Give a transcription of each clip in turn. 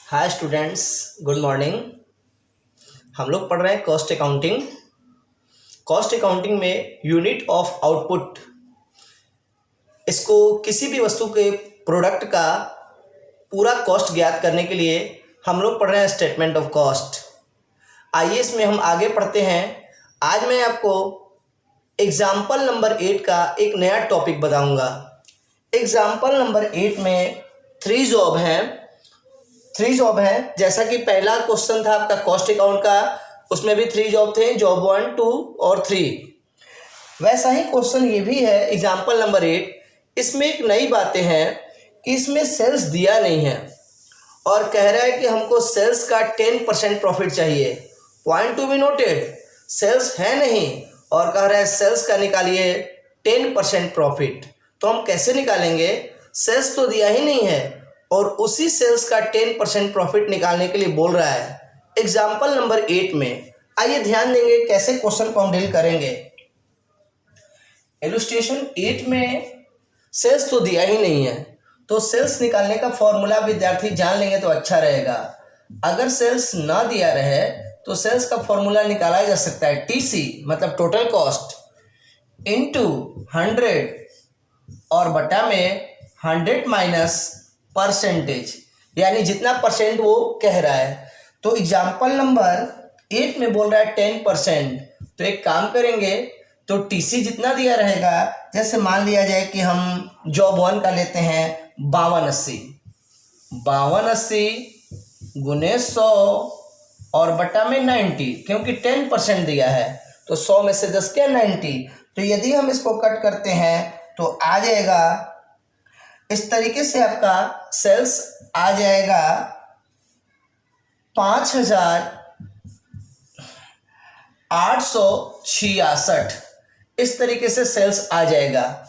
Hi students, good morning. हम लोग पढ़ रहे हैं कॉस्ट अकाउंटिंग। कॉस्ट अकाउंटिंग में यूनिट ऑफ आउटपुट, इसको किसी भी वस्तु के प्रोडक्ट का पूरा कॉस्ट ज्ञात करने के लिए हम लोग पढ़ रहे हैं स्टेटमेंट ऑफ कॉस्ट। आइए इसमें हम आगे पढ़ते हैं। आज मैं आपको एग्जाम्पल नंबर 8 का एक नया टॉपिक बताऊंगा। एग्जाम्पल नंबर 8 में थ्री जॉब हैं। जैसा कि पहला क्वेश्चन था आपका कॉस्ट अकाउंट का, उसमें भी 3 जॉब थे, जॉब 1, 2 और 3। वैसा ही क्वेश्चन ये भी है एग्जाम्पल नंबर 8। इसमें एक नई बातें हैं कि इसमें सेल्स दिया नहीं है और कह रहा है कि हमको सेल्स का 10% प्रॉफिट चाहिए। Point to be noted, sales है नहीं और कह रहा है सेल्स का निकालिए 10% प्रॉफिट। तो हम कैसे निकालेंगे? सेल्स तो दिया ही नहीं है और उसी सेल्स का 10% प्रॉफिट निकालने के लिए बोल रहा है एग्जाम्पल नंबर 8 में। आइए ध्यान देंगे कैसे क्वेश्चन को हम डील करेंगे। इलस्ट्रेशन 8 में सेल्स तो दिया ही नहीं है, तो सेल्स निकालने का फॉर्मूला विद्यार्थी जान लेंगे तो अच्छा रहेगा। अगर सेल्स ना दिया रहे तो सेल्स का फॉर्मूला निकाला जा सकता है टीसी, मतलब टोटल कॉस्ट, इनटू 100 और बटा में 100 माइनस परसेंटेज, यानी जितना परसेंट वो कह रहा है। तो एग्जाम्पल नंबर 8 में बोल रहा है 10%। तो एक काम करेंगे, तो टीसी जितना दिया रहेगा, जैसे मान लिया जाए कि हम जॉब 1 का लेते हैं 5280 गुने 100 और बटा में 90, क्योंकि 10% दिया है तो 100 में से 10 क्या 90। तो यदि हम इसको कट करते हैं तो आ जाएगा इस तरीके से, आपका सेल्स आ जाएगा 5866। इस तरीके से सेल्स आ जाएगा।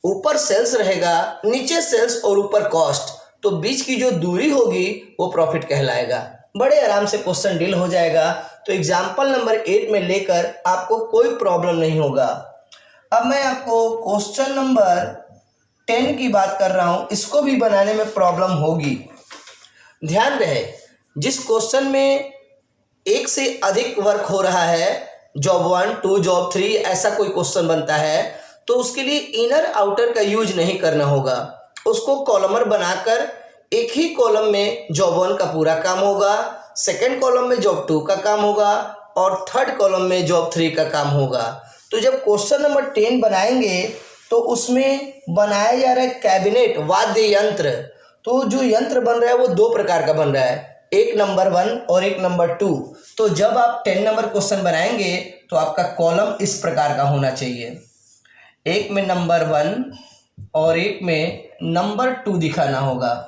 ऊपर सेल्स रहेगा, नीचे सेल्स और ऊपर कॉस्ट, तो बीच की जो दूरी होगी वो प्रॉफिट कहलाएगा। बड़े आराम से क्वेश्चन डील हो जाएगा। तो एग्जाम्पल नंबर 8 में लेकर आपको कोई प्रॉब्लम नहीं होगा। अब मैं आपको क्वेश्चन नंबर 10 की बात कर रहा हूं, इसको भी बनाने में प्रॉब्लम होगी। ध्यान रहे, जिस क्वेश्चन में एक से अधिक वर्क हो रहा है, जॉब 1, 2, जॉब 3, ऐसा कोई क्वेश्चन बनता है, तो उसके लिए इनर आउटर का यूज नहीं करना होगा। उसको कॉलमर बनाकर एक ही कॉलम में जॉब 1 का पूरा काम होगा, सेकेंड कॉलम में जॉब 2 का काम होगा और थर्ड कॉलम में जॉब 3 का काम होगा। तो जब क्वेश्चन नंबर 10 बनाएंगे तो उसमें बनाया जा रहा है कैबिनेट, वाद्य यंत्र। तो जो यंत्र बन रहा है वो 2 प्रकार का बन रहा है, एक नंबर 1 और एक नंबर 2। तो जब आप 10 नंबर क्वेश्चन बनाएंगे तो आपका कॉलम इस प्रकार का होना चाहिए, एक में नंबर 1 और एक में नंबर 2 दिखाना होगा।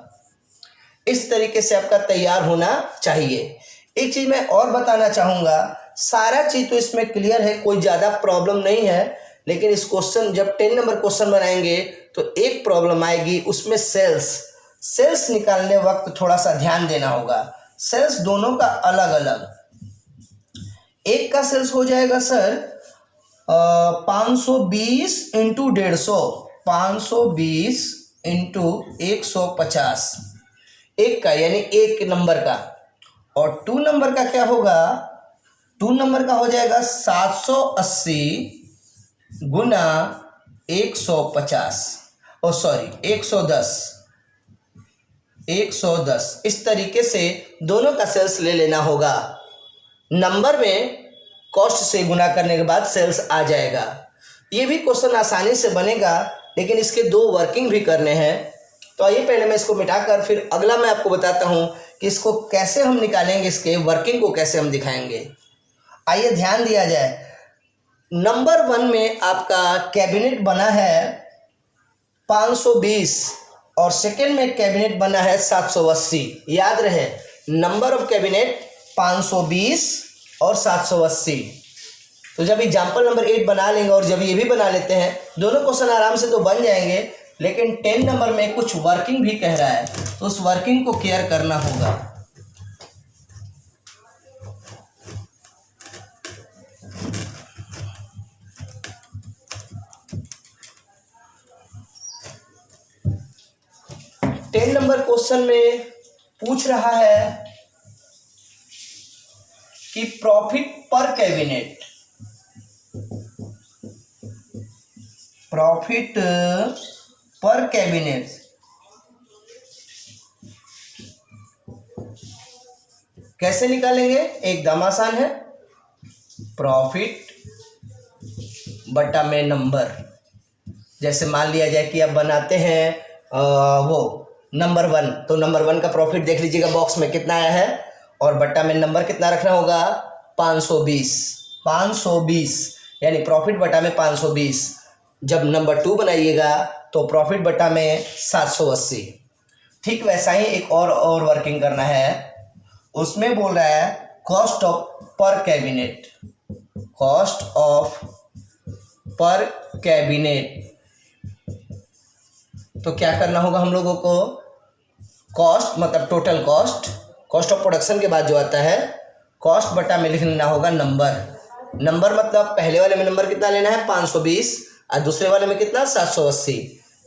इस तरीके से आपका तैयार होना चाहिए। एक चीज मैं और बताना चाहूंगा, सारा चीज तो इसमें क्लियर है, कोई ज्यादा प्रॉब्लम नहीं है, लेकिन इस क्वेश्चन जब 10 नंबर क्वेश्चन बनाएंगे तो एक प्रॉब्लम आएगी, उसमें सेल्स निकालने वक्त थोड़ा सा ध्यान देना होगा। सेल्स दोनों का अलग अलग, एक का सेल्स हो जाएगा सर 520 इंटू 150, 520 इंटू 150, एक का यानी एक नंबर का। और 2 नंबर का क्या होगा? 2 नंबर का हो जाएगा 780 गुना 150, ओ सॉरी 110। इस तरीके से दोनों का सेल्स ले लेना होगा। नंबर में कॉस्ट से गुना करने के बाद सेल्स आ जाएगा। ये भी क्वेश्चन आसानी से बनेगा, लेकिन इसके 2 वर्किंग भी करने हैं। तो आइए पहले मैं इसको मिटाकर फिर अगला मैं आपको बताता हूं कि इसको कैसे हम निकालेंगे, इसके वर्किंग को कैसे हम दिखाएंगे। आइए ध्यान दिया जाए। नंबर 1 में आपका कैबिनेट बना है 520 और सेकेंड में कैबिनेट बना है 780। याद रहे, नंबर ऑफ कैबिनेट 520 और 780। तो जब एग्जाम्पल नंबर 8 बना लेंगे और जब ये भी बना लेते हैं, दोनों क्वेश्चन आराम से तो बन जाएंगे, लेकिन 10 नंबर में कुछ वर्किंग भी कह रहा है, तो उस वर्किंग को केयर करना होगा। टेन नंबर क्वेश्चन में पूछ रहा है कि प्रॉफिट पर कैबिनेट, प्रॉफिट पर कैबिनेट कैसे निकालेंगे? एकदम आसान है, प्रॉफिट बटा में नंबर। जैसे मान लिया जाए कि आप बनाते हैं वो नंबर 1, तो नंबर 1 का प्रॉफिट देख लीजिएगा बॉक्स में कितना आया है, और बट्टा में नंबर कितना रखना होगा? 520, 520 यानी प्रॉफिट बटा में 520। जब नंबर 2 बनाइएगा तो प्रॉफिट बटा में 780। ठीक वैसा ही एक और वर्किंग करना है, उसमें बोल रहा है कॉस्ट ऑफ पर कैबिनेट, कॉस्ट ऑफ पर कैबिनेट। तो क्या करना होगा हम लोगों को? कॉस्ट मतलब total cost, cost of production के बाद जो आता है कॉस्ट बटा में लिख लेना होगा नंबर। नंबर मतलब पहले वाले में नंबर कितना लेना है? 520, और दूसरे वाले में कितना? 780।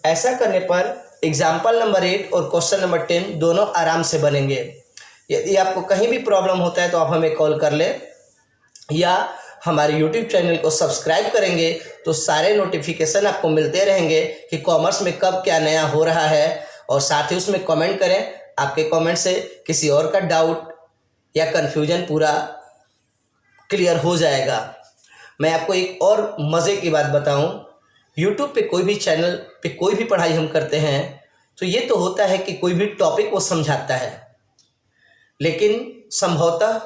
ऐसा करने पर एग्जाम्पल नंबर 8 और क्वेश्चन नंबर 10 दोनों आराम से बनेंगे। यदि आपको कहीं भी प्रॉब्लम होता है तो आप हमें कॉल कर लें, या हमारे YouTube चैनल को सब्सक्राइब करेंगे तो सारे नोटिफिकेशन आपको मिलते रहेंगे कि कॉमर्स में कब क्या नया हो रहा है। और साथ ही उसमें कमेंट करें, आपके कमेंट से किसी और का डाउट या कन्फ्यूजन पूरा क्लियर हो जाएगा। मैं आपको एक और मज़े की बात बताऊं, YouTube पे कोई भी चैनल पे कोई भी पढ़ाई हम करते हैं तो ये तो होता है कि कोई भी टॉपिक वो समझाता है, लेकिन संभवतः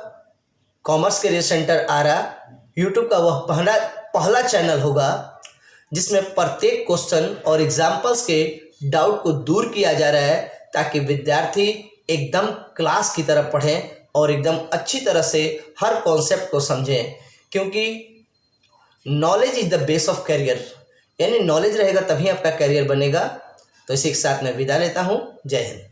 कॉमर्स करियर सेंटर आरा यूट्यूब का वह पहला चैनल होगा जिसमें प्रत्येक क्वेश्चन और एग्जाम्पल्स के डाउट को दूर किया जा रहा है, ताकि विद्यार्थी एकदम क्लास की तरह पढ़ें और एकदम अच्छी तरह से हर कॉन्सेप्ट को समझें। क्योंकि knowledge is the base of career, यानी नॉलेज रहेगा तभी आपका करियर बनेगा। तो इसी के साथ मैं विदा लेता हूँ। जय हिंद।